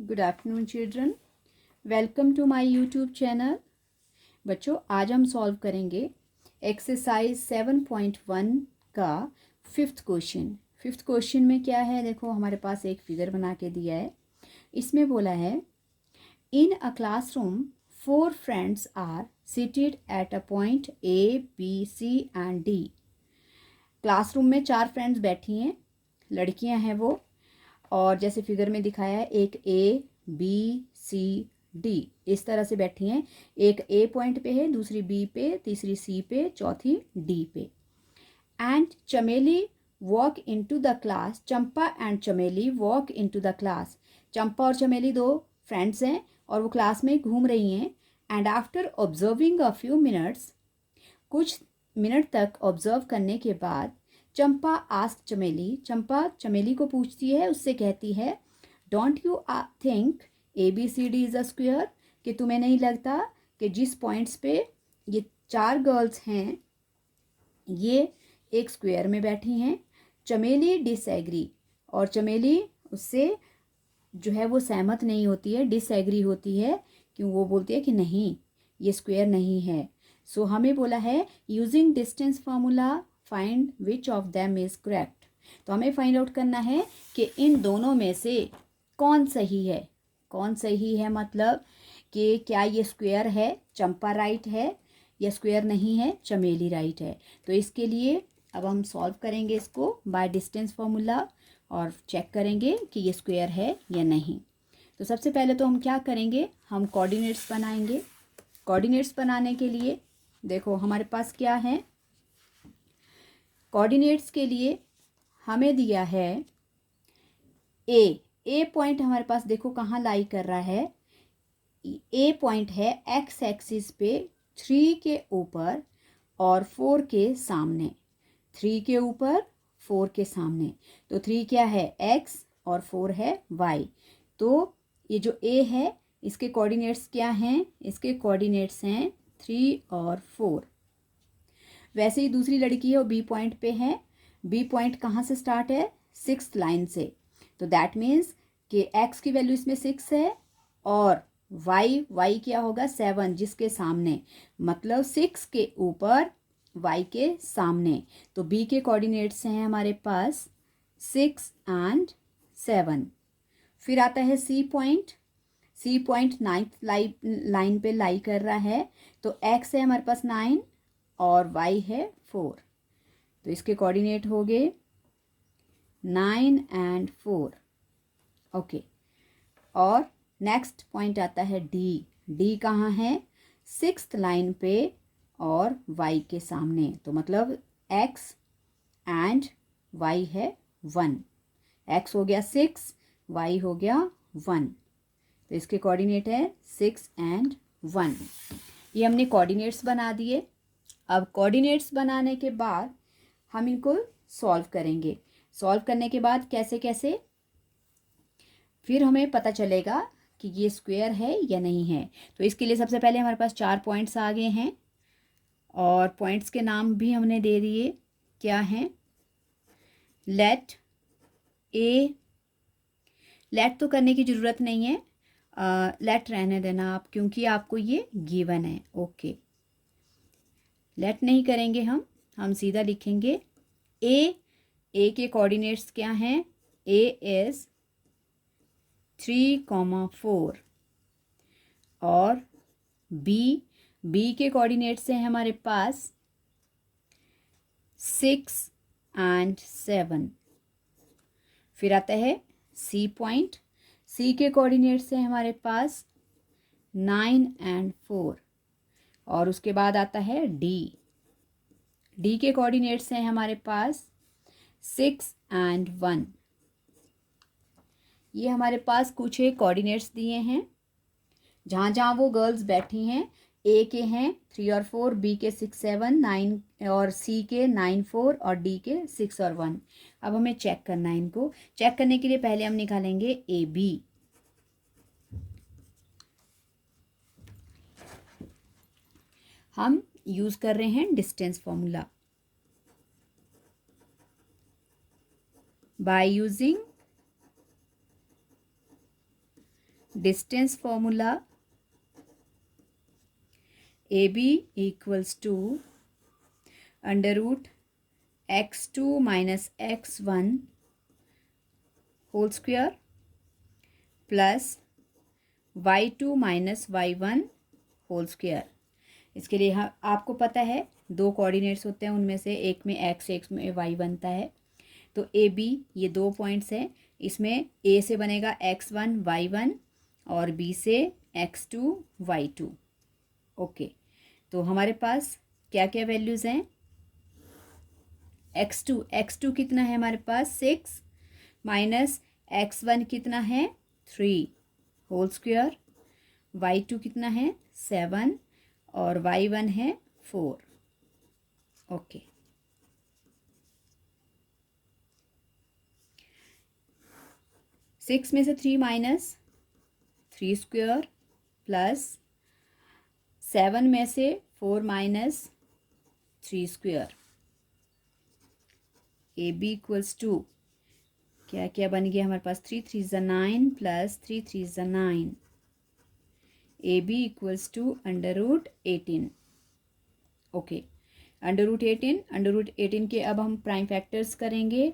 Good afternoon children, welcome to my YouTube channel. बच्चों, आज हम सॉल्व करेंगे एक्सरसाइज 7.1 का फिफ्थ क्वेश्चन। फिफ्थ क्वेश्चन में क्या है, देखो हमारे पास एक फिगर बना के दिया है। इसमें बोला है in a classroom 4 friends are seated at a point A B C and D. Classroom में 4 फ्रेंड्स बैठी हैं, लड़कियां हैं वो, और जैसे फिगर में दिखाया है एक ए बी सी डी इस तरह से बैठी हैं। एक ए पॉइंट पे है, दूसरी बी पे, तीसरी सी पे, चौथी डी पे। एंड चमेली walk into the class. Champa and चमेली वॉक इनटू द क्लास। चंपा और चमेली 2 फ्रेंड्स हैं और वो क्लास में घूम रही हैं। And after observing a few minutes, कुछ मिनट तक ऑब्जर्व करने के बाद, चंपा आस्क चमेली, चंपा चमेली को पूछती है, उससे कहती है don't you think A B C D is a square, कि तुम्हें नहीं लगता कि जिस पॉइंट्स पे ये 4 गर्ल्स हैं ये एक स्क्वायर में बैठी हैं। चमेली डिसएग्री, और चमेली उससे जो है वो सहमत नहीं होती है, डिसएग्री होती है, क्यों वो बोलती है कि नहीं ये स्क्वायर नहीं है। सो हमें बोला है using distance formula find which of them is correct. तो हमें फाइंड आउट करना है कि इन दोनों में से कौन सही है। कौन सही है मतलब कि क्या ये स्क्वायर है, चंपा राइट है, या स्क्वायर नहीं है, चमेली राइट है। तो इसके लिए अब हम सॉल्व करेंगे इसको बाय डिस्टेंस फार्मूला और चेक करेंगे कि ये स्क्वायर है या नहीं। तो सबसे पहले तो हम क्या करेंगे, हम कोऑर्डिनेट्स बनाएंगे। कोऑर्डिनेट्स बनाने के लिए देखो हमारे पास क्या है, कोऑर्डिनेट्स के लिए हमें दिया है ए पॉइंट हमारे पास देखो कहाँ लाई कर रहा है। ए पॉइंट है एक्स एक्सिस पे 3 के ऊपर और 4 के सामने। 3 के ऊपर 4 के सामने, तो 3 क्या है एक्स और 4 है वाई। तो ये जो ए है इसके कोऑर्डिनेट्स क्या हैं, इसके कोऑर्डिनेट्स हैं 3 और 4। वैसे ही दूसरी लड़की है वो बी पॉइंट पे है। बी पॉइंट कहाँ से स्टार्ट है, 6th लाइन से। तो दैट मीन्स कि एक्स की वैल्यू इसमें 6 है और वाई क्या होगा 7, जिसके सामने, मतलब 6 के ऊपर वाई के सामने। तो बी के कोऑर्डिनेट्स हैं हमारे पास 6 एंड 7। फिर आता है C point. C point 9th line पे लाई कर रहा है। तो एक्स है हमारे पास 9 और वाई है 4। तो इसके कोऑर्डिनेट हो गए 9 एंड 4। ओके, और नेक्स्ट पॉइंट आता है डी। डी कहाँ है, 6th लाइन पे और वाई के सामने। तो मतलब एक्स एंड वाई है 1। एक्स हो गया 6, वाई हो गया 1। तो इसके कोऑर्डिनेट है 6 एंड 1। ये हमने कोऑर्डिनेट्स बना दिए। अब कोऑर्डिनेट्स बनाने के बाद हम इनको सॉल्व करेंगे। सॉल्व करने के बाद कैसे कैसे फिर हमें पता चलेगा कि ये स्क्वायर है या नहीं है। तो इसके लिए सबसे पहले हमारे पास 4 पॉइंट्स आ गए हैं और पॉइंट्स के नाम भी हमने दे दिए। क्या हैं, लेट ए, लेट तो करने की ज़रूरत नहीं है, लेट रहने देना आप, क्योंकि आपको ये गिवन है। ओके, लेट नहीं करेंगे हम सीधा लिखेंगे ए के कोऑर्डिनेट्स क्या हैं, ए इज़ 3, 4 और बी के कोऑर्डिनेट्स हैं हमारे पास 6 एंड 7। फिर आता है सी पॉइंट। सी के कोऑर्डिनेट्स हैं हमारे पास 9 एंड 4। और उसके बाद आता है डी के कोऑर्डिनेट्स हैं हमारे पास 6 एंड 1। ये हमारे पास कुछ एक कोऑर्डिनेट्स दिए हैं जहाँ जहाँ वो गर्ल्स बैठी हैं। ए के हैं 3 और 4, बी के 6, 7, 9 और सी के 9, 4 और डी के 6 और 1। अब हमें चेक करना है इनको। चेक करने के लिए पहले हम निकालेंगे ए बी। हम यूज़ कर रहे हैं distance formula. By using distance formula AB equals to under root x2 minus x1 whole square plus y2 minus y1 whole square. इसके लिए आपको पता है दो कोऑर्डिनेट्स होते हैं, उनमें से एक में x एक में y बनता है। तो ए बी ये दो पॉइंट्स हैं, इसमें a से बनेगा x1 y1 और b से x2 y2। ओके, तो हमारे पास क्या क्या वैल्यूज़ हैं? x2 कितना है हमारे पास 6 माइनस x1 कितना है 3 होल स्क्वायर, y2 कितना है 7 और y1 है 4। ओके, सिक्स में से 3 माइनस 3 स्क्वायर प्लस 7 में से 4 minus 3 square. A B equals to क्या क्या बन गया हमारे पास 3 3 ज़ा 9 प्लस 3 3 ज़ा 9। A B equals to under root 18। Okay, under root 18 के अब हम प्राइम फैक्टर्स करेंगे।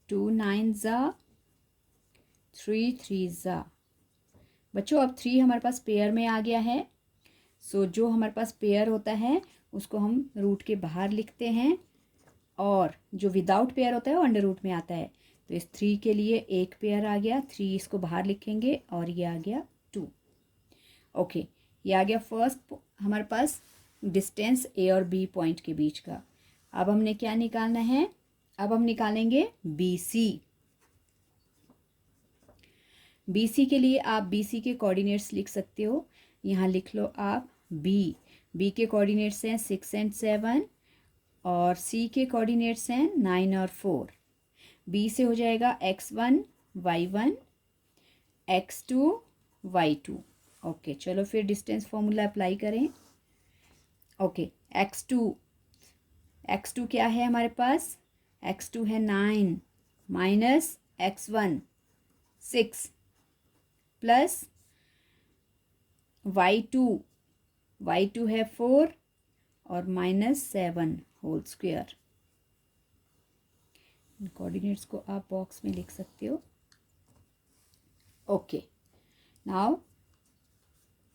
2 9 ज़ा 3 3 ज़ा। बच्चों अब 3 हमारे पास पेयर में आ गया है, सो जो हमारे पास पेयर होता है उसको हम रूट के बाहर लिखते हैं और जो विदाउट पेयर होता है वो अंडर रूट में आता है। तो इस 3 के लिए एक पेयर आ गया, 3 इसको बाहर लिखेंगे और ये आ गया 2। ओके, ये आ गया फर्स्ट हमारे पास डिस्टेंस ए और बी पॉइंट के बीच का। अब हमने क्या निकालना है? अब हम निकालेंगे बी सी के लिए आप बी सी के कोऑर्डिनेट्स लिख सकते हो। यहाँ लिख लो आप बी के कोऑर्डिनेट्स हैं 6 एंड 7 और सी के कोऑर्डिनेट्स हैं 9 और 4। बी से हो जाएगा x1 y1 x2 y2। Okay, चलो फिर डिस्टेंस फॉर्मूला अप्लाई करें। ओके, x2 क्या है हमारे पास? x2 है 9 माइनस x1 6 प्लस y2 है 4 और माइनस 7 होल स्क्वायर। कोऑर्डिनेट्स को आप बॉक्स में लिख सकते हो। Okay, now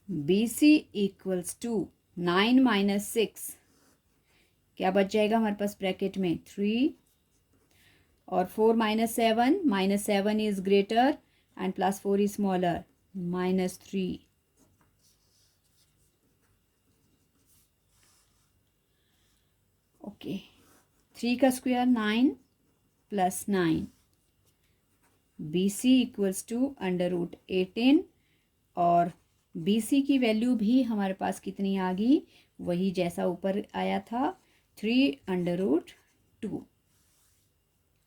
B C equals to 9 minus 6 क्या बच जाएगा हमारे पास ब्रैकेट में 3 और 4 minus 7 is greater and plus 4 is smaller -3। Okay, 3 का square 9 plus 9। B C equals to under root 18 और बी सी की वैल्यू भी हमारे पास कितनी आ गई? वही जैसा ऊपर आया था 3 अंडर रूट 2।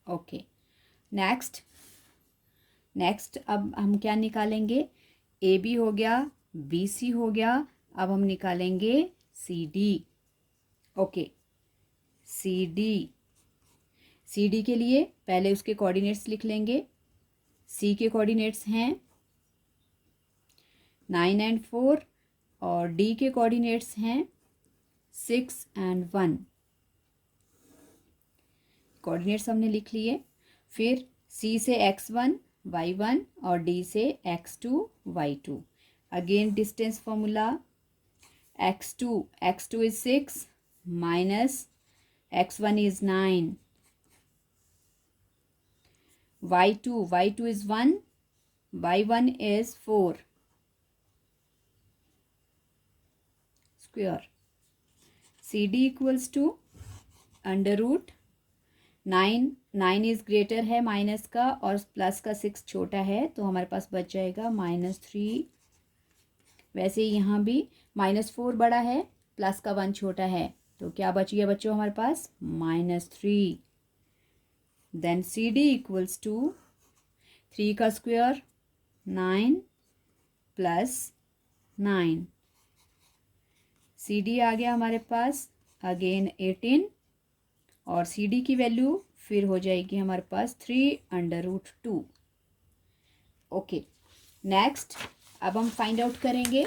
ओके, नेक्स्ट अब हम क्या निकालेंगे? ए बी हो गया, बी सी हो गया, अब हम निकालेंगे C D. Okay, C D के लिए पहले उसके कोऑर्डिनेट्स लिख लेंगे। सी के कोऑर्डिनेट्स हैं 9 एंड 4 और डी के कोऑर्डिनेट्स हैं 6 एंड 1। कोऑर्डिनेट्स हमने लिख लिए। फिर सी से x1 y1 और डी से x2 y2। Again distance formula x2 is 6 minus x1 is 9, y2 is 1, y1 is 4 square। CD equals to under root 9 is greater है माइनस का और प्लस का 6 छोटा है, तो हमारे पास बच जाएगा -3। वैसे ही यहाँ भी -4 बड़ा है, प्लस का 1 छोटा है, तो क्या बच गया बच्चों हमारे पास -3। Then C D equals to 3 का स्क्वायर 9 प्लस 9। सी डी आ गया हमारे पास अगेन 18 और सी डी की वैल्यू फिर हो जाएगी हमारे पास 3 अंडर रूट 2। ओके, नेक्स्ट अब हम फाइंड आउट करेंगे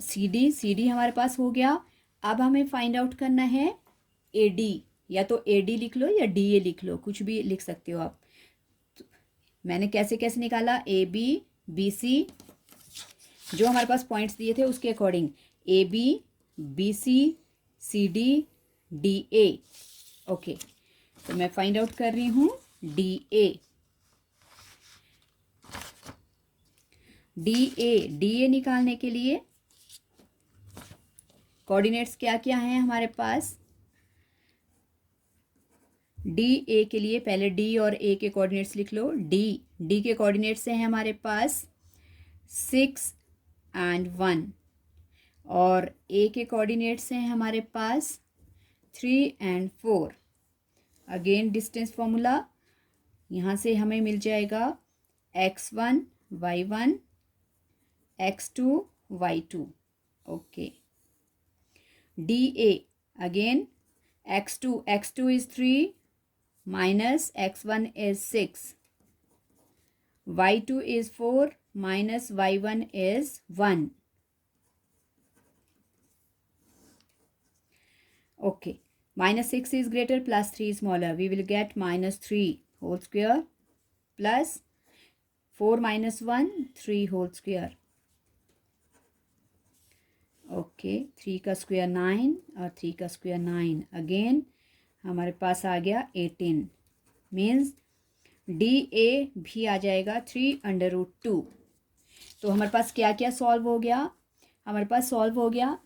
सी डी हमारे पास हो गया। अब हमें फाइंड आउट करना है ए डी, या तो ए डी लिख लो या डी ए लिख लो, कुछ भी लिख सकते हो आप। तो मैंने कैसे कैसे निकाला, ए बी बी सी, जो हमारे पास पॉइंट्स दिए थे उसके according A B B C D D A. Okay, तो मैं फाइंड आउट कर रही हूँ डी ए। डी ए निकालने के लिए कोऑर्डिनेट्स क्या क्या हैं हमारे पास। डी ए के लिए पहले डी और ए के कोऑर्डिनेट्स लिख लो। डी के कोऑर्डिनेट्स हैं हमारे पास 6 and 1, और ए के कोऑर्डिनेट्स हैं हमारे पास 3 and 4। अगेन डिस्टेंस फॉर्मूला, यहाँ से हमें मिल जाएगा x1 y1 x2 y2। Okay, D A again x2 is 3 minus x1 is 6, y2 is 4 minus y1 is 1। okay, -6 is greater plus 3 is smaller, we will get -3 whole square plus 4 minus 1 3 whole square। Okay, 3 का square 9 और 3 का square 9। Again हमारे पास आ गया 18, means D A भी आ जाएगा 3/√2। तो हमारे पास क्या क्या सॉल्व हो गया, हमारे पास सॉल्व हो गया।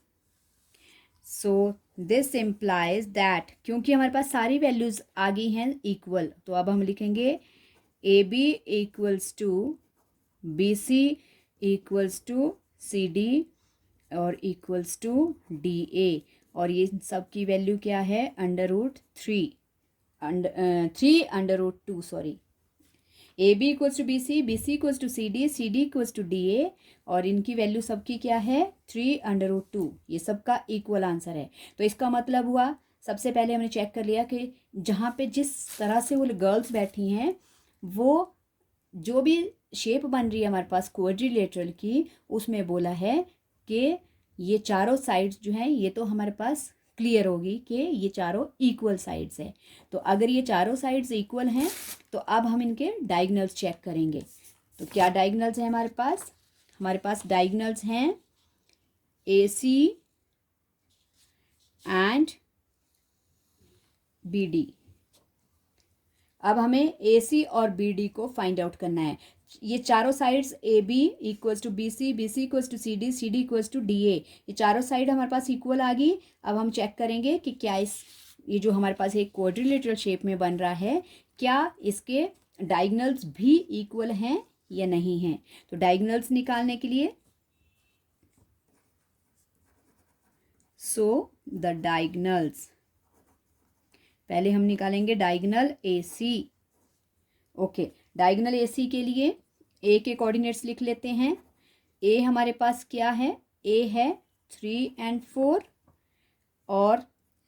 सो दिस इम्प्लाइज दैट, क्योंकि हमारे पास सारी वैल्यूज आ गई हैं इक्वल, तो अब हम लिखेंगे A B equals to B C equals to C D और इक्वल्स टू डी ए, और ये सब की वैल्यू क्या है, √3/√2 sorry. A B equals to B C equals to C D equals to D A, और इनकी वैल्यू सबकी क्या है 3/√2। ये सबका इक्वल आंसर है। तो इसका मतलब हुआ, सबसे पहले हमने चेक कर लिया कि जहाँ पे जिस तरह से वो गर्ल्स बैठी हैं, वो जो भी शेप बन रही है हमारे पास क्वाड्रिलेटरल की, उसमें बोला है कि ये चारों साइड्स जो हैं ये तो हमारे पास क्लियर होगी कि ये चारों इक्वल साइड्स है। तो अगर ये चारों साइड्स इक्वल हैं तो अब हम इनके डायगोनल्स चेक करेंगे। तो क्या डायगोनल्स हैं हमारे पास, हमारे पास डायगोनल्स हैं A C and B D. अब हमें ए सी और बी डी को फाइंड आउट करना है। ये चारों sides A B equals to B C equals to C D equals to D A, ये चारों साइड हमारे पास इक्वल आ गई। अब हम चेक करेंगे कि क्या ये जो हमारे पास एक क्वाड्रिलेटरल शेप में बन रहा है, क्या इसके डायगोनल्स भी इक्वल हैं या नहीं हैं। तो डायगोनल्स निकालने के लिए, सो द डायगोनल्स, पहले हम निकालेंगे diagonal A C. Okay, diagonal A C के लिए ए के कोऑर्डिनेट्स लिख लेते हैं। ए हमारे पास क्या है, ए है 3 and 4, और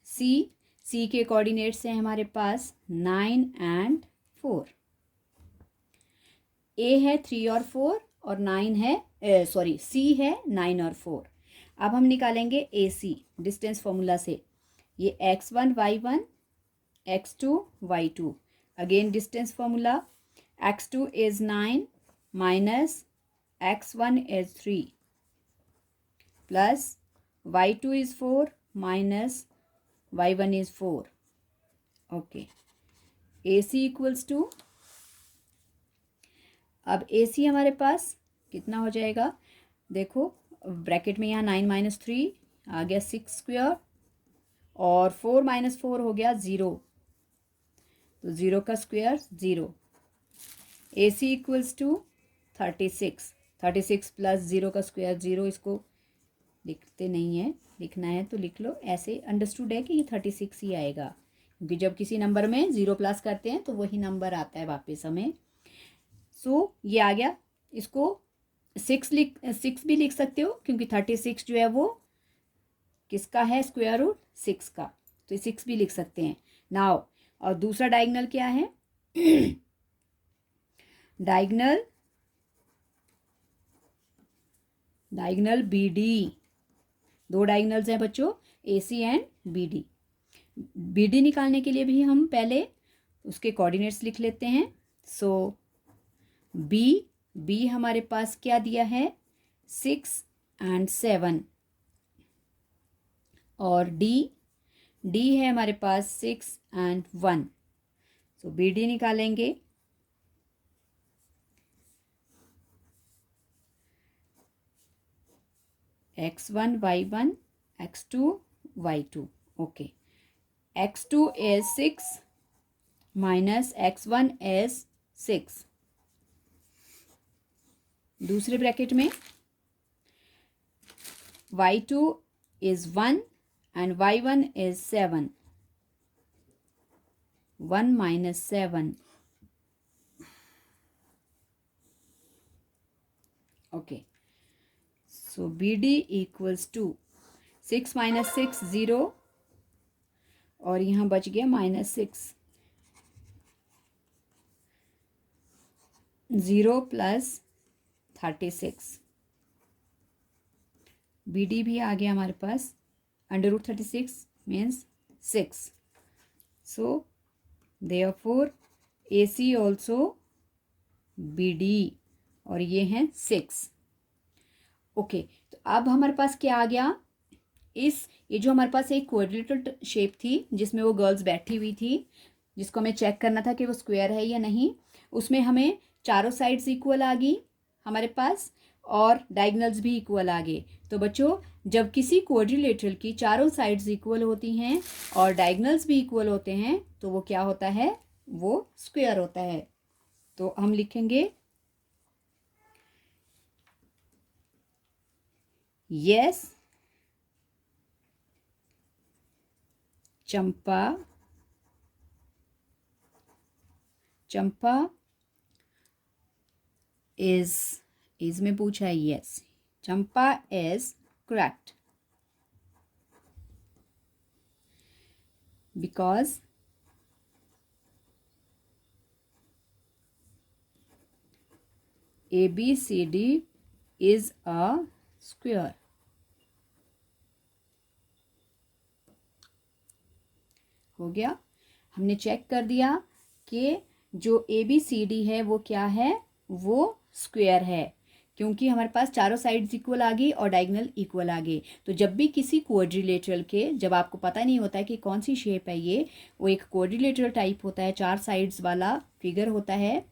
सी के कोऑर्डिनेट्स हैं हमारे पास 9 and 4। ए है 3 और 4 और 9 है सी है 9 और 4। अब हम निकालेंगे ए सी डिस्टेंस फॉर्मूला से। ये x1 y1 x2 y2, again distance formula, x2 is 9 minus x1 is 3 plus y2 is 4 minus y1 is 4। Okay, AC equals to, अब AC हमारे पास कितना हो जाएगा, देखो ब्रैकेट में यहाँ 9 - 3 आ गया 6 स्क्वायर, और 4 - 4 हो गया 0, तो 0 का square 0। AC equals to 36 plus 0 का स्क्वायर 0, इसको लिखते नहीं है, लिखना है तो लिख लो, ऐसे अंडरस्टूड है कि ये 36 ही आएगा, क्योंकि जब किसी नंबर में 0 प्लस करते हैं तो वही नंबर आता है वापस हमें। सो ये आ गया, इसको 6 भी लिख सकते हो, क्योंकि 36 जो है वो किसका है, स्क्वायर रूट 6 का, तो 6 भी लिख सकते हैं नाउ। और दूसरा डायगोनल क्या है डायगनल BD, दो डायगनल्स हैं बच्चों, AC एंड BD। BD निकालने के लिए भी हम पहले उसके कोऑर्डिनेट्स लिख लेते हैं। सो B हमारे पास क्या दिया है, 6 एंड 7, और D है हमारे पास 6 एंड 1। सो BD निकालेंगे। x1 y1 x2 y2। Okay, x2 is 6 minus x1 is 6। दूसरे ब्रैकेट में y2 is 1 and y1 is 7। 1 minus 7। Okay, so BD equals to 6 minus 6 0, और यहाँ बच गया -6। 0 प्लस 36। BD भी आ गया हमारे पास, √36 means 6। So therefore AC also BD, और ये हैं 6। ओके, तो अब हमारे पास क्या आ गया, ये जो हमारे पास एक क्वाड्रिलेटरल शेप थी जिसमें वो गर्ल्स बैठी हुई थी, जिसको हमें चेक करना था कि वो स्क्वायर है या नहीं, उसमें हमें चारों साइड्स इक्वल आ गई हमारे पास, और डायगनल्स भी इक्वल आ गए। तो बच्चों, जब किसी क्वाड्रिलेटरल की चारों साइड्स इक्वल होती हैं और डायगनल्स भी इक्वल होते हैं तो वो क्या होता है, वो स्क्वायर होता है। तो हम लिखेंगे यस चंपा इज में पूछा है, yes Champa is correct because ABCD is a square. हो गया, हमने चेक कर दिया कि जो ABCD है वो क्या है, वो स्क्वायर है, क्योंकि हमारे पास चारों साइड्स इक्वल आ गई और डायगोनल इक्वल आ गए। तो जब भी किसी क्वाड्रिलेटरल के, जब आपको पता नहीं होता है कि कौन सी शेप है ये, वो एक क्वाड्रिलेटरल टाइप होता है, 4 साइड्स वाला फिगर होता है,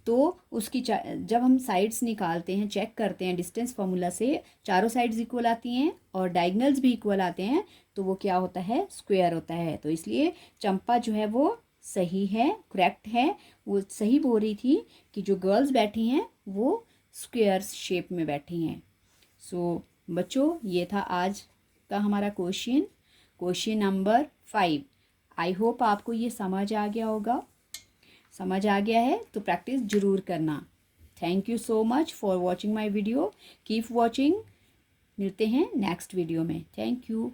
तो उसकी जब हम साइड्स निकालते हैं, चेक करते हैं डिस्टेंस फार्मूला से, चारों साइड्स इक्वल आती हैं और डायगोनल्स भी इक्वल आते हैं, तो वो क्या होता है, स्क्वायर होता है। तो इसलिए चंपा जो है वो सही है, करेक्ट है, वो सही बोल रही थी कि जो गर्ल्स बैठी हैं वो स्क्वायर शेप में बैठी हैं। सो बच्चों, ये था आज का हमारा क्वेश्चन नंबर 5। आई होप आपको ये समझ आ गया होगा। समझ आ गया है तो प्रैक्टिस ज़रूर करना। Thank you so much for watching my video. Keep watching. मिलते हैं नेक्स्ट वीडियो में। Thank you.